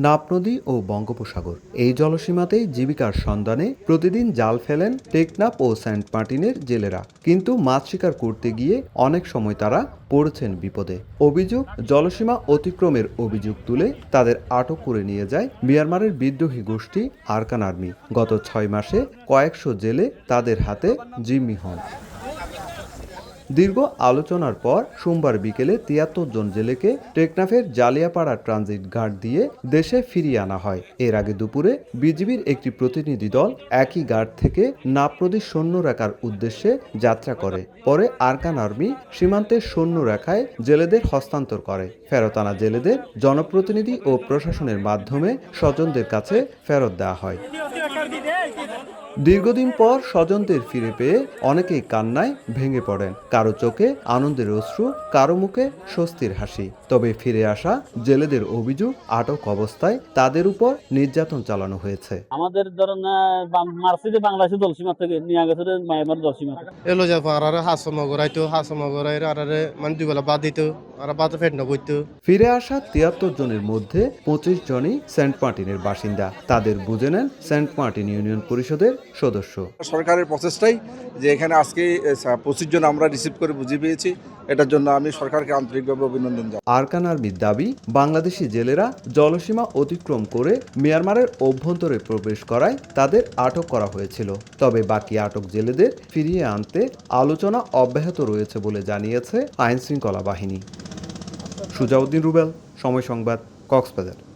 নাপ নদী ও বঙ্গোপসাগর এই জলসীমাতেই জীবিকার সন্ধানে প্রতিদিন জাল ফেলেন টেকনাফ ও সেন্ট মার্টিনের জেলেরা। কিন্তু মাছ শিকার করতে গিয়ে অনেক সময় তারা পড়েছেন বিপদে। অভিযোগ, জলসীমা অতিক্রমের অভিযোগ তুলে তাদের আটক করে নিয়ে যায় মিয়ানমারের বিদ্রোহী গোষ্ঠী আরকান আর্মি। গত ৬ মাসে কয়েকশো জেলে তাদের হাতে জিম্মি হন। দীর্ঘ আলোচনার পর সোমবার বিকেলে ৭৩ জন জেলেকে টেকনাফের জালিয়াপাড়া ট্রানজিট ঘাট দিয়ে দেশে ফিরিয়ে আনা হয়। এর আগে দুপুরে বিজিবির একটি প্রতিনিধি দল একই ঘাট থেকে নাপ নদীর সৈন্যরেখার উদ্দেশ্যে যাত্রা করে। পরে আরকান আর্মি সীমান্তের সৈন্যরেখায় জেলেদের হস্তান্তর করে। ফেরত আনা জেলেদের জনপ্রতিনিধি ও প্রশাসনের মাধ্যমে স্বজনদের কাছে ফেরত দেওয়া হয়। দীর্ঘদিন পর স্বজনদের ফিরে পেয়ে অনেকেই কান্নায় ভেঙে পড়েন। কারো চোখে আনন্দের অশ্রু, কারো মুখে স্বস্তির হাসি। তবে ফিরে আসা জেলেদের অভিযোগ, আটক অবস্থায় তাদের উপর নির্যাতন চালানো হয়েছে। আমাদের ধরেন মার্সিডি বাংলাদেশি দলসীমা থেকে নিয়ে গেছে মায়ানমার দলসীমা এলো যে আরারে হাসমগরাইতো আরারে মানে দুবেলা বাদ দিত আর বাদ ফেট নগইতো। ফিরে আসা ৭৩ জনের মধ্যে ২৫ জনই সেন্ট মার্টিনের বাসিন্দা। তাদের বুঝে নেন সেন্ট মার্টিন ইউনিয়ন পরিষদের সদস্য। সরকারের প্রচেষ্টাই যে এখানে আজকে ২৫ জন আমরা রিসিভ করে বুঝে পেয়েছি, এটার জন্য আমি সরকারকে আন্তরিকভাবে অভিনন্দন জানাই। আরকান আর্মির দাবি, বাংলাদেশি জেলেরা জলসীমা অতিক্রম করে মিয়ানমারের অভ্যন্তরে প্রবেশ করায় তাদের আটক করা হয়েছিল। তবে বাকি আটক জেলেদের ফিরিয়ে আনতে আলোচনা অব্যাহত রয়েছে বলে জানিয়েছে আইনশৃঙ্খলা বাহিনী। সুজাউদ্দিন রুবেল, সময় সংবাদ, কক্সবাজার।